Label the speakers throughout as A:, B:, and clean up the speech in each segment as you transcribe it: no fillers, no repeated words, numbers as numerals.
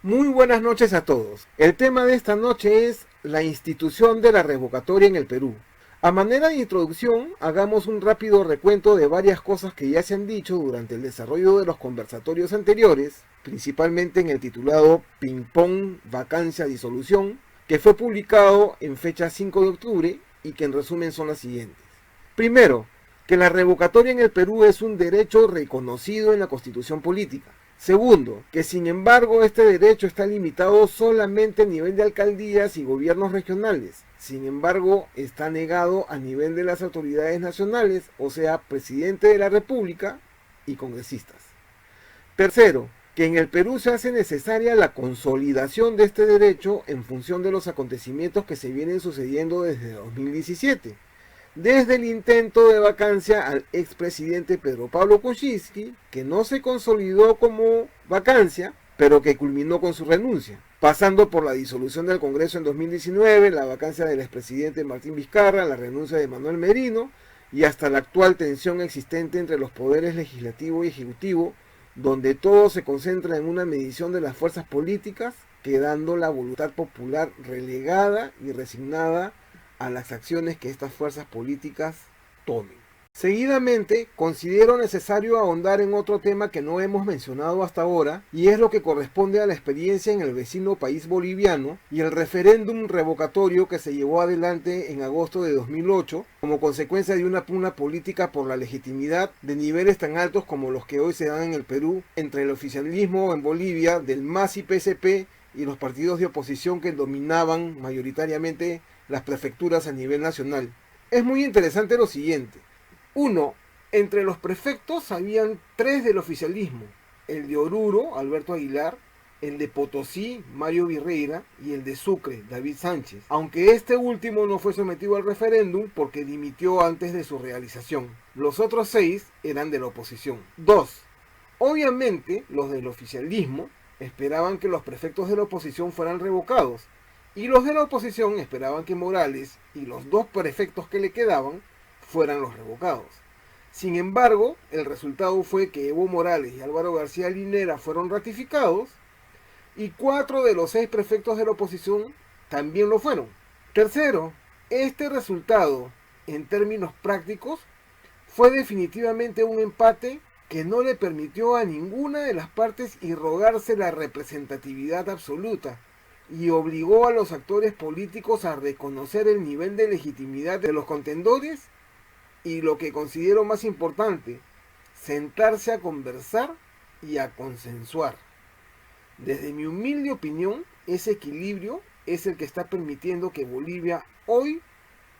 A: Muy buenas noches a todos. El tema de esta noche es la institución de la revocatoria en el Perú. A manera de introducción, hagamos un rápido recuento de varias cosas que ya se han dicho durante el desarrollo de los conversatorios anteriores, principalmente en el titulado Ping Pong, Vacancia, Disolución, que fue publicado en fecha 5 de octubre y que en resumen son las siguientes. Primero, que la revocatoria en el Perú es un derecho reconocido en la Constitución política. Segundo, que sin embargo este derecho está limitado solamente a nivel de alcaldías y gobiernos regionales. Sin embargo, está negado a nivel de las autoridades nacionales, o sea, presidente de la República y congresistas. Tercero, que en el Perú se hace necesaria la consolidación de este derecho en función de los acontecimientos que se vienen sucediendo desde 2017. Desde el intento de vacancia al expresidente Pedro Pablo Kuczynski, que no se consolidó como vacancia, pero que culminó con su renuncia, pasando por la disolución del Congreso en 2019, la vacancia del expresidente Martín Vizcarra, la renuncia de Manuel Merino, y hasta la actual tensión existente entre los poderes legislativo y ejecutivo, donde todo se concentra en una medición de las fuerzas políticas, quedando la voluntad popular relegada y resignada a las acciones que estas fuerzas políticas tomen. Seguidamente, considero necesario ahondar en otro tema que no hemos mencionado hasta ahora, y es lo que corresponde a la experiencia en el vecino país boliviano y el referéndum revocatorio que se llevó adelante en agosto de 2008 como consecuencia de una pugna política por la legitimidad de niveles tan altos como los que hoy se dan en el Perú entre el oficialismo en Bolivia del MAS y PSP y los partidos de oposición que dominaban mayoritariamente las prefecturas a nivel nacional. Es muy interesante lo siguiente. 1. Entre los prefectos habían 3 del oficialismo, el de Oruro, Alberto Aguilar, el de Potosí, Mario Virreira, y el de Sucre, David Sánchez, aunque este último no fue sometido al referéndum porque dimitió antes de su realización. Los otros 6 eran de la oposición. 2. Obviamente, los del oficialismo esperaban que los prefectos de la oposición fueran revocados, y los de la oposición esperaban que Morales y los 2 prefectos que le quedaban fueran los revocados. Sin embargo, el resultado fue que Evo Morales y Álvaro García Linera fueron ratificados y 4 de los 6 prefectos de la oposición también lo fueron. Tercero, este resultado, en términos prácticos, fue definitivamente un empate que no le permitió a ninguna de las partes irrogarse la representatividad absoluta y obligó a los actores políticos a reconocer el nivel de legitimidad de los contendores y, lo que considero más importante, sentarse a conversar y a consensuar. Desde mi humilde opinión, ese equilibrio es el que está permitiendo que Bolivia hoy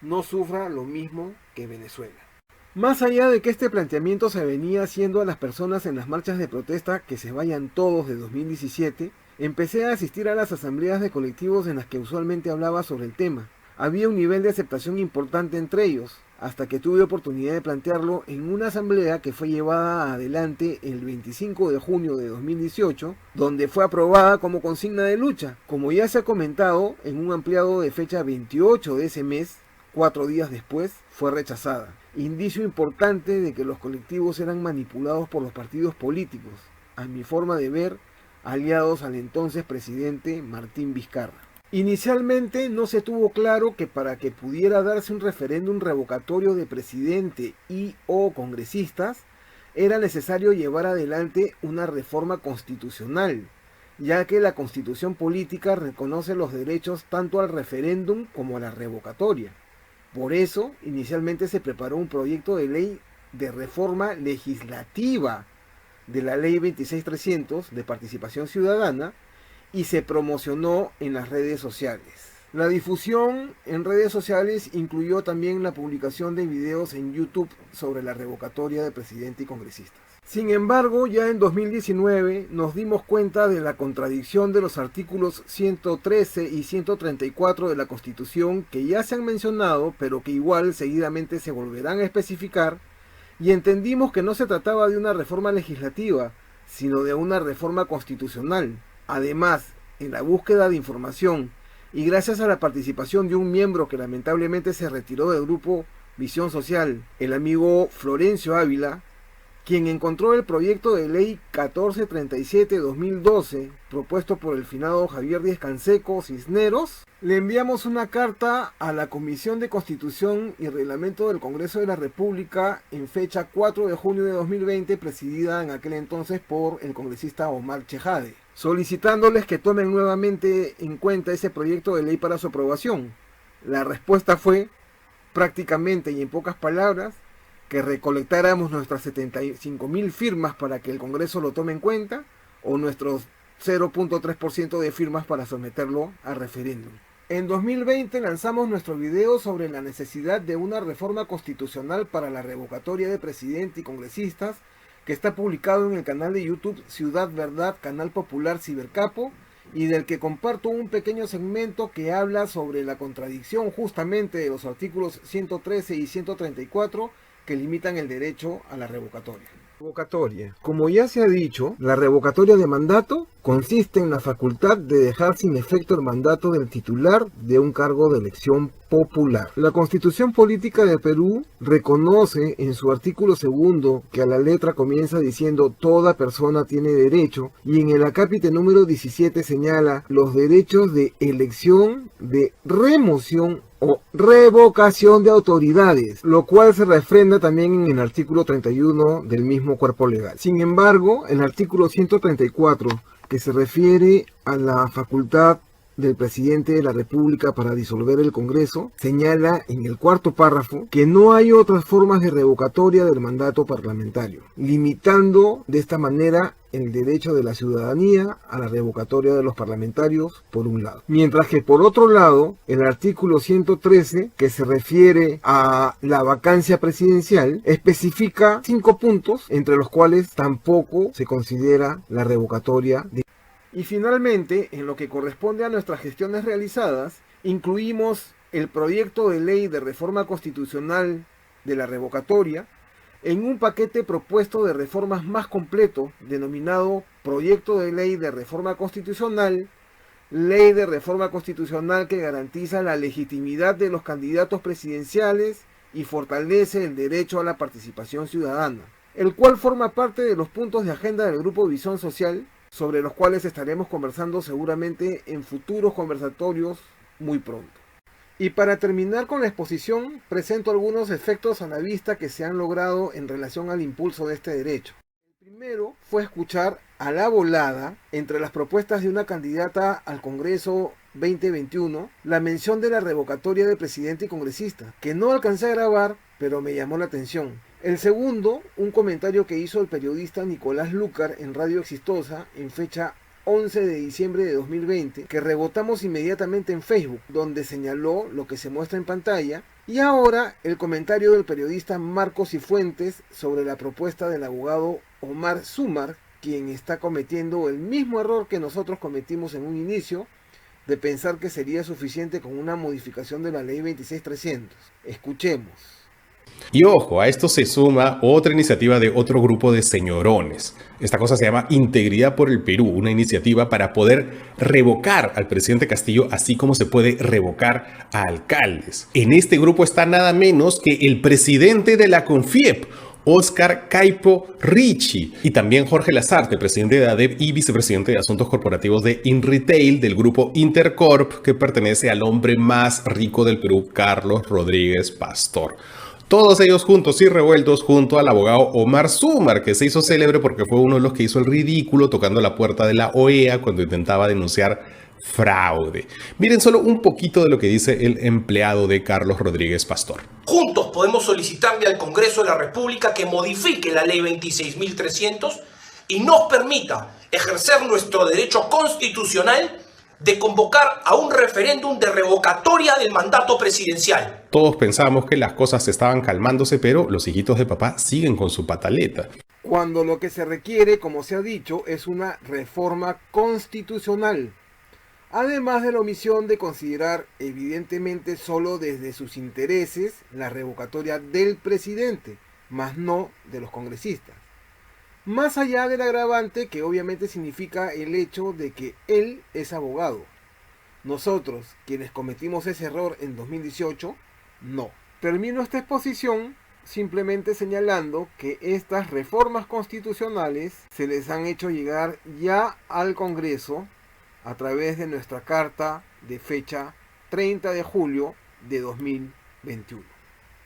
A: no sufra lo mismo que Venezuela. Más allá de que este planteamiento se venía haciendo a las personas en las marchas de protesta que se vayan todos de 2017, empecé a asistir a las asambleas de colectivos en las que usualmente hablaba sobre el tema. Había un nivel de aceptación importante entre ellos, hasta que tuve oportunidad de plantearlo en una asamblea que fue llevada adelante el 25 de junio de 2018, donde fue aprobada como consigna de lucha. Como ya se ha comentado, en un ampliado de fecha 28 de ese mes, 4 días después, fue rechazada. Indicio importante de que los colectivos eran manipulados por los partidos políticos, a mi forma de ver, aliados al entonces presidente Martín Vizcarra. Inicialmente no se tuvo claro que para que pudiera darse un referéndum revocatorio de presidente y o congresistas, era necesario llevar adelante una reforma constitucional, ya que la Constitución política reconoce los derechos tanto al referéndum como a la revocatoria. Por eso, inicialmente se preparó un proyecto de ley de reforma legislativa de la Ley 26300 de participación ciudadana y se promocionó en las redes sociales. La difusión en redes sociales incluyó también la publicación de videos en YouTube sobre la revocatoria de presidente y congresistas. Sin embargo, ya en 2019 nos dimos cuenta de la contradicción de los artículos 113 y 134 de la Constitución que ya se han mencionado, pero que igual seguidamente se volverán a especificar, y entendimos que no se trataba de una reforma legislativa, sino de una reforma constitucional. Además, en la búsqueda de información y gracias a la participación de un miembro que lamentablemente se retiró del grupo Visión Social, el amigo Florencio Ávila, quien encontró el proyecto de ley 1437-2012, propuesto por el finado Javier Díaz-Canseco Cisneros, le enviamos una carta a la Comisión de Constitución y Reglamento del Congreso de la República en fecha 4 de junio de 2020, presidida en aquel entonces por el congresista Omar Chejade, solicitándoles que tomen nuevamente en cuenta ese proyecto de ley para su aprobación. La respuesta fue, prácticamente y en pocas palabras, que recolectáramos nuestras 75.000 firmas para que el Congreso lo tome en cuenta, o nuestros 0.3% de firmas para someterlo a referéndum. En 2020 lanzamos nuestro video sobre la necesidad de una reforma constitucional para la revocatoria de presidente y congresistas, que está publicado en el canal de YouTube Ciudad Verdad, Canal Popular Cibercapo, y del que comparto un pequeño segmento que habla sobre la contradicción justamente de los artículos 113 y 134 que limitan el derecho a la revocatoria. Revocatoria. Como ya se ha dicho, la revocatoria de mandato consiste en la facultad de dejar sin efecto el mandato del titular de un cargo de elección popular. La Constitución Política de Perú reconoce en su artículo 2 que a la letra comienza diciendo toda persona tiene derecho, y en el acápite número 17 señala los derechos de elección, de remoción o revocación de autoridades, lo cual se refrenda también en el artículo 31 del mismo cuerpo legal. Sin embargo, el artículo 134, que se refiere a la facultad del presidente de la República para disolver el Congreso, señala en el cuarto párrafo que no hay otras formas de revocatoria del mandato parlamentario, limitando de esta manera el derecho de la ciudadanía a la revocatoria de los parlamentarios, por un lado. Mientras que por otro lado, el artículo 113, que se refiere a la vacancia presidencial, especifica 5 puntos, entre los cuales tampoco se considera la revocatoria de... Y finalmente, en lo que corresponde a nuestras gestiones realizadas, incluimos el proyecto de ley de reforma constitucional de la revocatoria en un paquete propuesto de reformas más completo, denominado Proyecto de Ley de Reforma Constitucional, Ley de Reforma Constitucional que garantiza la legitimidad de los candidatos presidenciales y fortalece el derecho a la participación ciudadana, el cual forma parte de los puntos de agenda del Grupo Visión Social, sobre los cuales estaremos conversando seguramente en futuros conversatorios muy pronto. Y para terminar con la exposición, presento algunos efectos a la vista que se han logrado en relación al impulso de este derecho. El primero fue escuchar a la volada, entre las propuestas de una candidata al Congreso 2021, la mención de la revocatoria de presidente y congresista, que no alcancé a grabar, pero me llamó la atención. El segundo, un comentario que hizo el periodista Nicolás Lúcar en Radio Exitosa en fecha 11 de diciembre de 2020, que rebotamos inmediatamente en Facebook, donde señaló lo que se muestra en pantalla, y ahora el comentario del periodista Marcos Cifuentes sobre la propuesta del abogado Omar Sumar, quien está cometiendo el mismo error que nosotros cometimos en un inicio, de pensar que sería suficiente con una modificación de la ley 26300. Escuchemos.
B: Y ojo, a esto se suma otra iniciativa de otro grupo de señorones. Esta cosa se llama Integridad por el Perú, una iniciativa para poder revocar al presidente Castillo, así como se puede revocar a alcaldes. En este grupo está nada menos que el presidente de la CONFIEP, Oscar Caipo Ricci, y también Jorge Lazarte, presidente de ADEP y vicepresidente de Asuntos Corporativos de InRetail, del grupo Intercorp, que pertenece al hombre más rico del Perú, Carlos Rodríguez Pastor. Todos ellos juntos y revueltos junto al abogado Omar Sumar, que se hizo célebre porque fue uno de los que hizo el ridículo tocando la puerta de la OEA cuando intentaba denunciar fraude. Miren solo un poquito de lo que dice el empleado de Carlos Rodríguez Pastor.
C: Juntos podemos solicitarle al Congreso de la República que modifique la ley 26.300 y nos permita ejercer nuestro derecho constitucional de convocar a un referéndum de revocatoria del mandato presidencial.
B: Todos pensamos que las cosas estaban calmándose, pero los hijitos de papá siguen con su pataleta.
A: Cuando lo que se requiere, como se ha dicho, es una reforma constitucional. Además de la omisión de considerar, evidentemente solo desde sus intereses, la revocatoria del presidente, más no de los congresistas. Más allá del agravante que obviamente significa el hecho de que él es abogado. Nosotros, quienes cometimos ese error en 2018, no. Termino esta exposición simplemente señalando que estas reformas constitucionales se les han hecho llegar ya al Congreso a través de nuestra carta de fecha 30 de julio de 2021.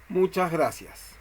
A: Muchas gracias.